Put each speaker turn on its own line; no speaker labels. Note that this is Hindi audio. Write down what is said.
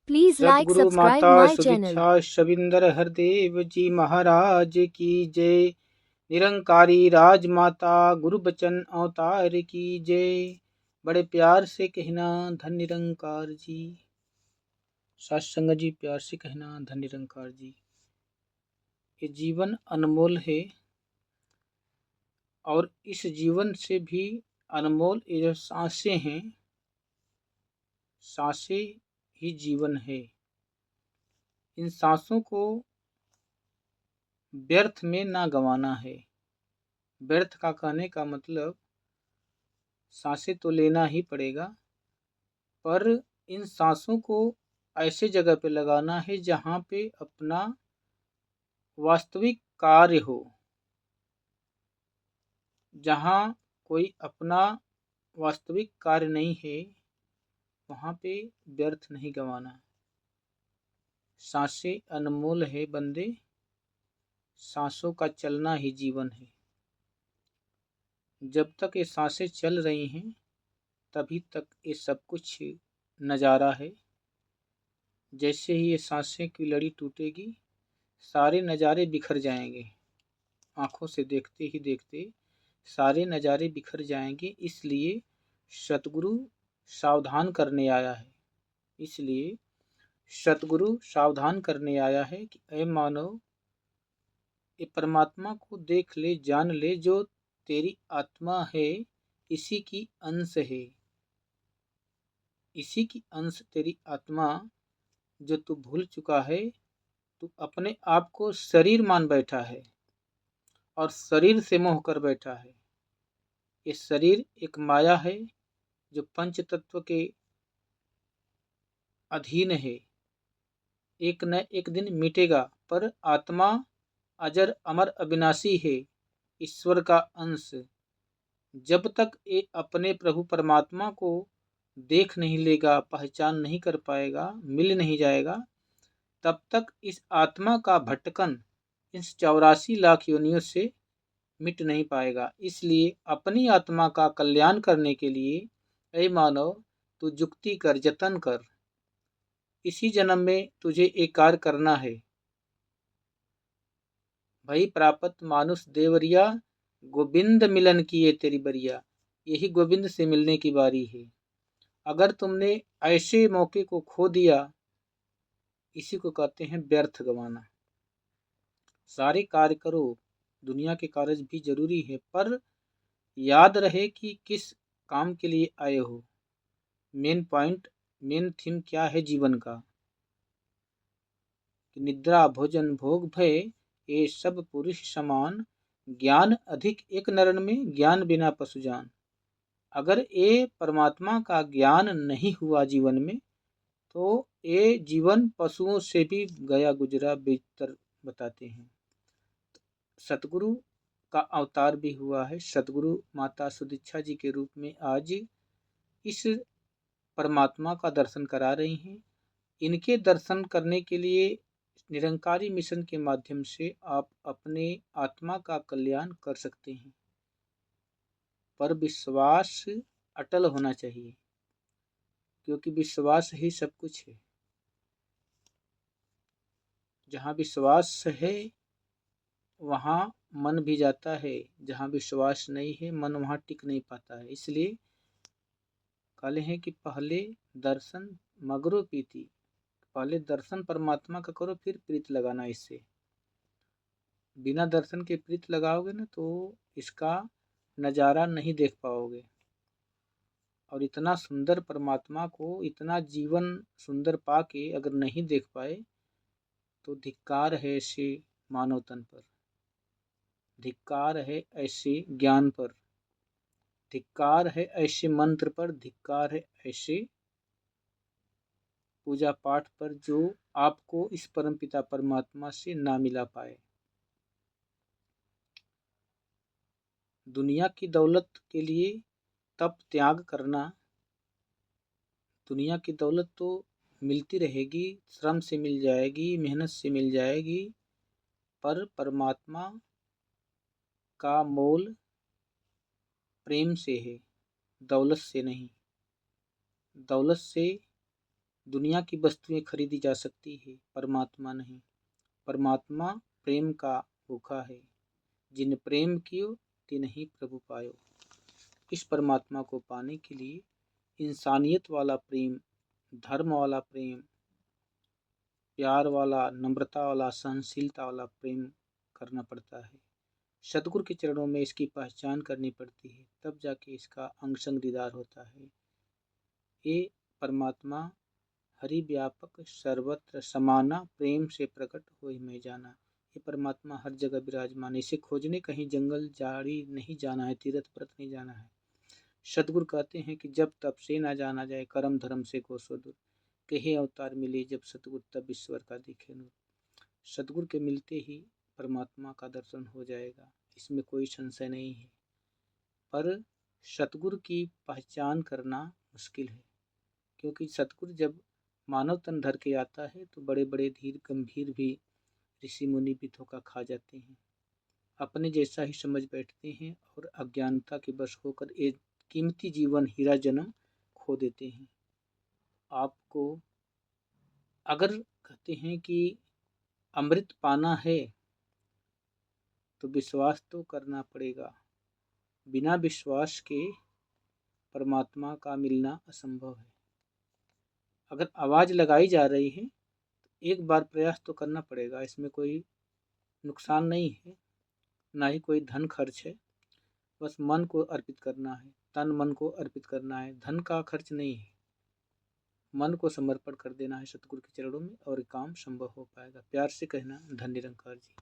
Please like,
सतगुरु
subscribe
माता
my channel.
सुदीक्षा शविंदर हरदेव जी महाराज की जय। निरंकारी राजमाता गुरु बचन अवतार की जय। बड़े प्यार से कहना धन निरंकार जी। सत्संग जी प्यार से कहना धन निरंकार जी। ये जीवन अनमोल है और इस जीवन से भी अनमोल ये जो सांसें हैं, सांसें ही जीवन है। इन सांसों को व्यर्थ में ना गंवाना है। व्यर्थ का कहने का मतलब सांसें तो लेना ही पड़ेगा, पर इन सांसों को ऐसे जगह पे लगाना है जहाँ पे अपना वास्तविक कार्य हो। जहाँ कोई अपना वास्तविक कार्य नहीं है वहाँ पे व्यर्थ नहीं गंवाना। सांसें अनमोल है बंदे, सांसों का चलना ही जीवन है। जब तक ये सांसें चल रही हैं तभी तक ये सब कुछ नज़ारा है। जैसे ही ये सांसें की लड़ी टूटेगी सारे नज़ारे बिखर जाएंगे। आँखों से देखते ही देखते सारे नज़ारे बिखर जाएंगे। इसलिए सतगुरु सावधान करने आया है। इसलिए सतगुरु सावधान करने आया है कि ऐ मानव, ये परमात्मा को देख ले, जान ले, जो तेरी आत्मा है इसी की अंश है। इसी की अंश तेरी आत्मा जो तू भूल चुका है। तू अपने आप को शरीर मान बैठा है और शरीर से मोह कर बैठा है। ये शरीर एक माया है जो पंच तत्व के अधीन है। एक न एक दिन मिटेगा, पर आत्मा अजर अमर अविनाशी है, ईश्वर का अंश। जब तक ये अपने प्रभु परमात्मा को देख नहीं लेगा, पहचान नहीं कर पाएगा, मिल नहीं जाएगा, तब तक इस आत्मा का भटकन इस 84 लाख योनियों से मिट नहीं पाएगा। इसलिए अपनी आत्मा का कल्याण करने के लिए ऐ मानव, तू जुक्ति कर, जतन कर। इसी जन्म में तुझे एक कार्य करना है। भई प्राप्त मानुष देवरिया, गोविंद मिलन किए तेरी बरिया। यही गोविंद से मिलने की बारी है। अगर तुमने ऐसे मौके को खो दिया, इसी को कहते हैं व्यर्थ गंवाना। सारे कार्य करो, दुनिया के कार्य भी जरूरी है, पर याद रहे कि किस काम के लिए आए हो। मेन पॉइंट, मेन थीम क्या है जीवन का? कि निद्रा भोजन भोग भय ये सब पुरुष समान, ज्ञान अधिक एक नरन में, ज्ञान बिना पशु जान। अगर ये परमात्मा का ज्ञान नहीं हुआ जीवन में तो ये जीवन पशुओं से भी गया गुजरा बेहतर बताते हैं। सतगुरु का अवतार भी हुआ है। सतगुरु माता सुदीक्षा जी के रूप में आज इस परमात्मा का दर्शन करा रही हैं। इनके दर्शन करने के लिए निरंकारी मिशन के माध्यम से आप अपने आत्मा का कल्याण कर सकते हैं, पर विश्वास अटल होना चाहिए, क्योंकि विश्वास ही सब कुछ है। जहाँ विश्वास है वहाँ मन भी जाता है, जहाँ विश्वास नहीं है मन वहाँ टिक नहीं पाता है। इसलिए कहले हैं कि पहले दर्शन मगरो प्रीति। पहले दर्शन परमात्मा का करो, फिर प्रीत लगाना इससे। बिना दर्शन के प्रीत लगाओगे ना तो इसका नज़ारा नहीं देख पाओगे। और इतना सुंदर परमात्मा को इतना जीवन सुंदर पाके अगर नहीं देख पाए तो धिक्कार है ऐसे मानव तन पर, धिक्कार है ऐसे ज्ञान पर, धिक्कार है ऐसे मंत्र पर, धिक्कार है ऐसे पूजा पाठ पर जो आपको इस परमपिता परमात्मा से ना मिला पाए। दुनिया की दौलत के लिए तप त्याग करना, दुनिया की दौलत तो मिलती रहेगी, श्रम से मिल जाएगी, मेहनत से मिल जाएगी, पर परमात्मा का मोल प्रेम से है, दौलत से नहीं। दौलत से दुनिया की वस्तुएं खरीदी जा सकती है, परमात्मा नहीं। परमात्मा प्रेम का भूखा है, जिन प्रेम कियो तिन्हि प्रभु पायो। इस परमात्मा को पाने के लिए इंसानियत वाला प्रेम, धर्म वाला प्रेम, प्यार वाला, नम्रता वाला, सहनशीलता वाला प्रेम करना पड़ता है। सतगुरु के चरणों में इसकी पहचान करनी पड़ती है, तब जाके इसका अंग संग दीदार होता है। ये परमात्मा हरि व्यापक सर्वत्र समाना, प्रेम से प्रकट होई मैं जाना। ये परमात्मा हर जगह विराजमान है। इसे खोजने कहीं जंगल झाड़ी नहीं जाना है, तीर्थ व्रत नहीं जाना है। सतगुरु कहते हैं कि जब तप से ना जाना जाए, कर्म धर्म से कोसों दूर। कहे अवतार मिले जब सतगुरु तब ईश्वर का दिखे नूर। सतगुरु के मिलते ही परमात्मा का दर्शन हो जाएगा, इसमें कोई संशय नहीं है। पर सतगुरु की पहचान करना मुश्किल है, क्योंकि सतगुरु जब मानव तन धर के आता है तो बड़े बड़े धीर गंभीर भी ऋषि मुनि भी धोखा खा जाते हैं, अपने जैसा ही समझ बैठते हैं और अज्ञानता के वश होकर एक कीमती जीवन हीरा जन्म खो देते हैं। आपको अगर कहते हैं कि अमृत पाना है तो विश्वास तो करना पड़ेगा। बिना विश्वास के परमात्मा का मिलना असंभव है। अगर आवाज़ लगाई जा रही है तो एक बार प्रयास तो करना पड़ेगा, इसमें कोई नुकसान नहीं है, ना ही कोई धन खर्च है। बस मन को अर्पित करना है, तन मन को अर्पित करना है, धन का खर्च नहीं है। मन को समर्पण कर देना है सतगुरु के चरणों में और काम संभव हो पाएगा। प्यार से कहना, धन्य निरंकार जी।